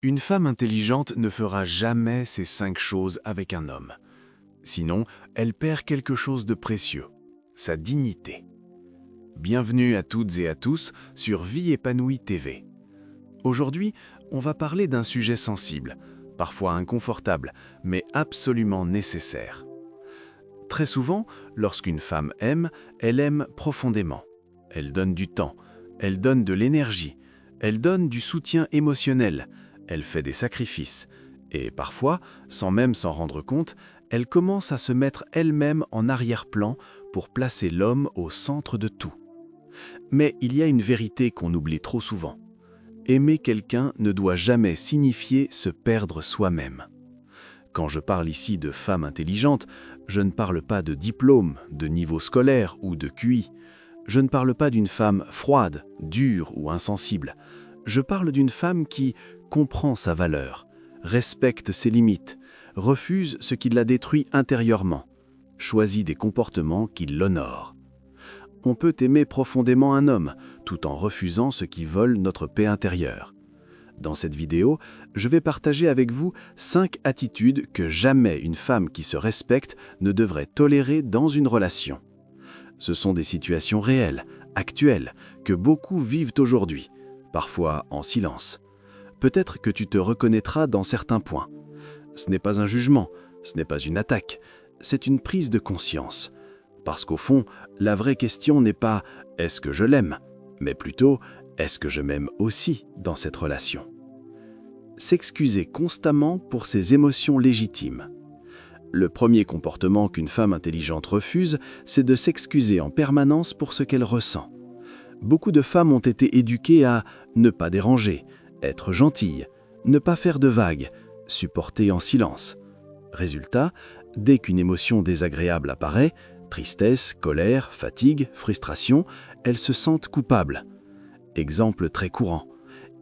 Une femme intelligente ne fera jamais ces 5 choses avec un homme. Sinon, elle perd quelque chose de précieux, sa dignité. Bienvenue à toutes et à tous sur Vie épanouie TV. Aujourd'hui, on va parler d'un sujet sensible, parfois inconfortable, mais absolument nécessaire. Très souvent, lorsqu'une femme aime, elle aime profondément. Elle donne du temps, elle donne de l'énergie, elle donne du soutien émotionnel, elle fait des sacrifices. Et parfois, sans même s'en rendre compte, elle commence à se mettre elle-même en arrière-plan pour placer l'homme au centre de tout. Mais il y a une vérité qu'on oublie trop souvent. Aimer quelqu'un ne doit jamais signifier se perdre soi-même. Quand je parle ici de femme intelligente, je ne parle pas de diplôme, de niveau scolaire ou de QI. Je ne parle pas d'une femme froide, dure ou insensible. Je parle d'une femme qui comprend sa valeur, respecte ses limites, refuse ce qui la détruit intérieurement, choisit des comportements qui l'honorent. On peut aimer profondément un homme, tout en refusant ce qui vole notre paix intérieure. Dans cette vidéo, je vais partager avec vous 5 attitudes que jamais une femme qui se respecte ne devrait tolérer dans une relation. Ce sont des situations réelles, actuelles, que beaucoup vivent aujourd'hui, parfois en silence. Peut-être que tu te reconnaîtras dans certains points. Ce n'est pas un jugement, ce n'est pas une attaque, c'est une prise de conscience. Parce qu'au fond, la vraie question n'est pas « est-ce que je l'aime ?», mais plutôt « est-ce que je m'aime aussi dans cette relation ?» S'excuser constamment pour ses émotions légitimes. Le premier comportement qu'une femme intelligente refuse, c'est de s'excuser en permanence pour ce qu'elle ressent. Beaucoup de femmes ont été éduquées à ne pas déranger, être gentilles, ne pas faire de vagues, supporter en silence. Résultat, dès qu'une émotion désagréable apparaît, tristesse, colère, fatigue, frustration, elles se sentent coupables. Exemple très courant.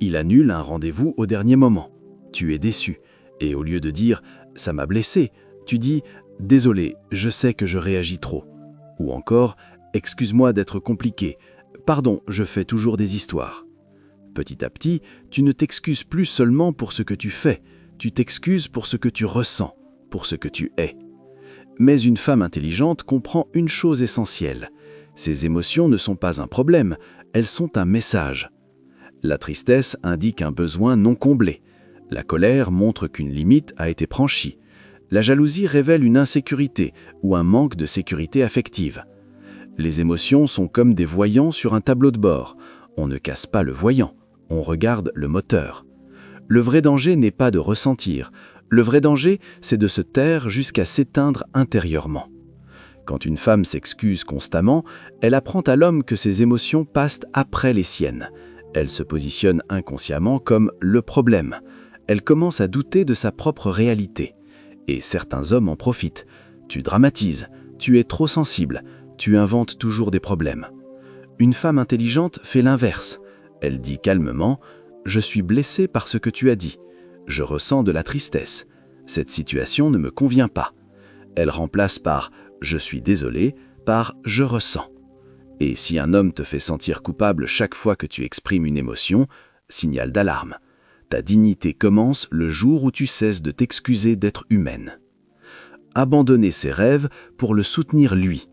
Il annule un rendez-vous au dernier moment. Tu es déçu. Et au lieu de dire « ça m'a blessé », tu dis « désolé, je sais que je réagis trop ». Ou encore « excuse-moi d'être compliqué. Pardon, je fais toujours des histoires ». Petit à petit, tu ne t'excuses plus seulement pour ce que tu fais, tu t'excuses pour ce que tu ressens, pour ce que tu es. Mais une femme intelligente comprend une chose essentielle. Ces émotions ne sont pas un problème, elles sont un message. La tristesse indique un besoin non comblé. La colère montre qu'une limite a été franchie. La jalousie révèle une insécurité ou un manque de sécurité affective. Les émotions sont comme des voyants sur un tableau de bord. On ne casse pas le voyant, on regarde le moteur. Le vrai danger n'est pas de ressentir. Le vrai danger, c'est de se taire jusqu'à s'éteindre intérieurement. Quand une femme s'excuse constamment, elle apprend à l'homme que ses émotions passent après les siennes. Elle se positionne inconsciemment comme le problème. Elle commence à douter de sa propre réalité. Et certains hommes en profitent. Tu dramatises, tu es trop sensible, tu inventes toujours des problèmes. Une femme intelligente fait l'inverse. Elle dit calmement « Je suis blessée par ce que tu as dit. Je ressens de la tristesse. Cette situation ne me convient pas. » Elle remplace par « Je suis désolée » par « Je ressens ». Et si un homme te fait sentir coupable chaque fois que tu exprimes une émotion, signal d'alarme. Ta dignité commence le jour où tu cesses de t'excuser d'être humaine. Abandonner ses rêves pour le soutenir lui.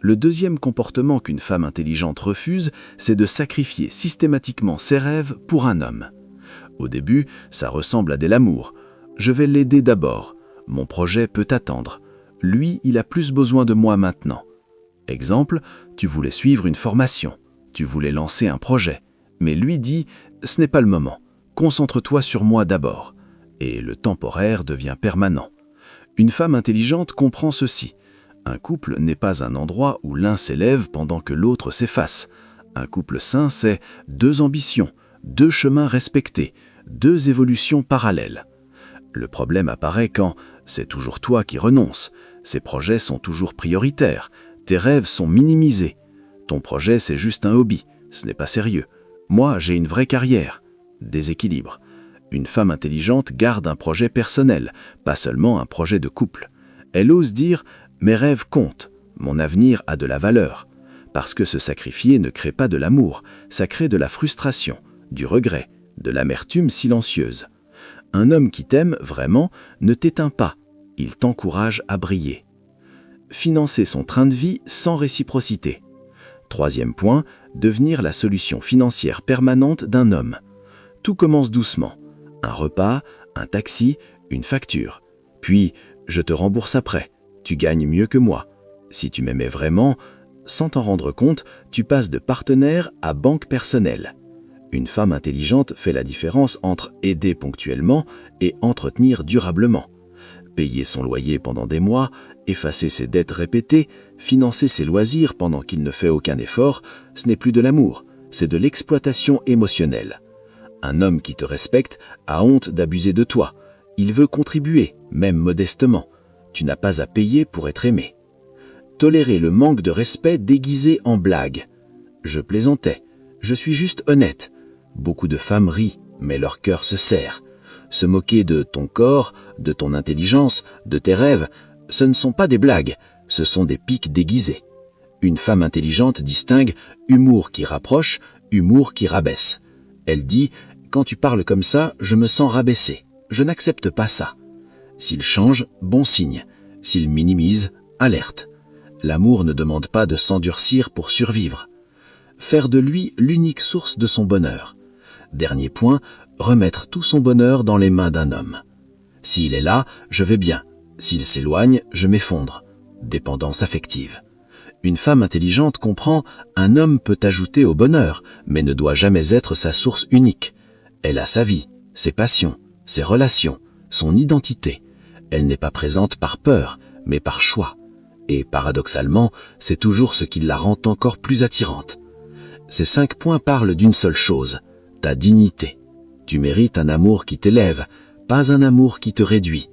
Le deuxième comportement qu'une femme intelligente refuse, c'est de sacrifier systématiquement ses rêves pour un homme. Au début, ça ressemble à de l'amour. Je vais l'aider d'abord. Mon projet peut attendre. Lui, il a plus besoin de moi maintenant. Exemple, tu voulais suivre une formation. Tu voulais lancer un projet. Mais lui dit « ce n'est pas le moment. Concentre-toi sur moi d'abord. » Et le temporaire devient permanent. Une femme intelligente comprend ceci. Un couple n'est pas un endroit où l'un s'élève pendant que l'autre s'efface. Un couple sain, c'est 2 ambitions, 2 chemins respectés, 2 évolutions parallèles. Le problème apparaît quand c'est toujours toi qui renonces, ces projets sont toujours prioritaires, tes rêves sont minimisés. Ton projet, c'est juste un hobby, ce n'est pas sérieux. Moi, j'ai une vraie carrière. Déséquilibre. Une femme intelligente garde un projet personnel, pas seulement un projet de couple. Elle ose dire « mes rêves comptent, mon avenir a de la valeur ». Parce que se sacrifier ne crée pas de l'amour, ça crée de la frustration, du regret, de l'amertume silencieuse. Un homme qui t'aime vraiment ne t'éteint pas, il t'encourage à briller. Financer son train de vie sans réciprocité. Troisième point, devenir la solution financière permanente d'un homme. Tout commence doucement. Un repas, un taxi, une facture. Puis, je te rembourse après. Tu gagnes mieux que moi. Si tu m'aimais vraiment, sans t'en rendre compte, tu passes de partenaire à banque personnelle. Une femme intelligente fait la différence entre aider ponctuellement et entretenir durablement. Payer son loyer pendant des mois, effacer ses dettes répétées, financer ses loisirs pendant qu'il ne fait aucun effort, ce n'est plus de l'amour, c'est de l'exploitation émotionnelle. Un homme qui te respecte a honte d'abuser de toi. Il veut contribuer, même modestement. Tu n'as pas à payer pour être aimé. Tolérer le manque de respect déguisé en blague. Je plaisantais, je suis juste honnête. Beaucoup de femmes rient, mais leur cœur se serre. Se moquer de ton corps, de ton intelligence, de tes rêves, ce ne sont pas des blagues, ce sont des piques déguisées. Une femme intelligente distingue humour qui rapproche, humour qui rabaisse. Elle dit « Quand tu parles comme ça, je me sens rabaissé. Je n'accepte pas ça. » S'il change, bon signe. S'il minimise, alerte. L'amour ne demande pas de s'endurcir pour survivre. Faire de lui l'unique source de son bonheur. Dernier point, remettre tout son bonheur dans les mains d'un homme. S'il est là, je vais bien. S'il s'éloigne, je m'effondre. Dépendance affective. Une femme intelligente comprend, un homme peut ajouter au bonheur, mais ne doit jamais être sa source unique. Elle a sa vie, ses passions, ses relations, son identité. Elle n'est pas présente par peur, mais par choix. Et paradoxalement, c'est toujours ce qui la rend encore plus attirante. Ces 5 points parlent d'une seule chose, ta dignité. Tu mérites un amour qui t'élève, pas un amour qui te réduit.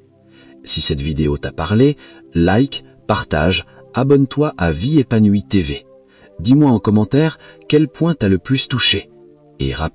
Si cette vidéo t'a parlé, like, partage, abonne-toi à Vie Épanouie TV. Dis-moi en commentaire quel point t'a le plus touché. Et rappelle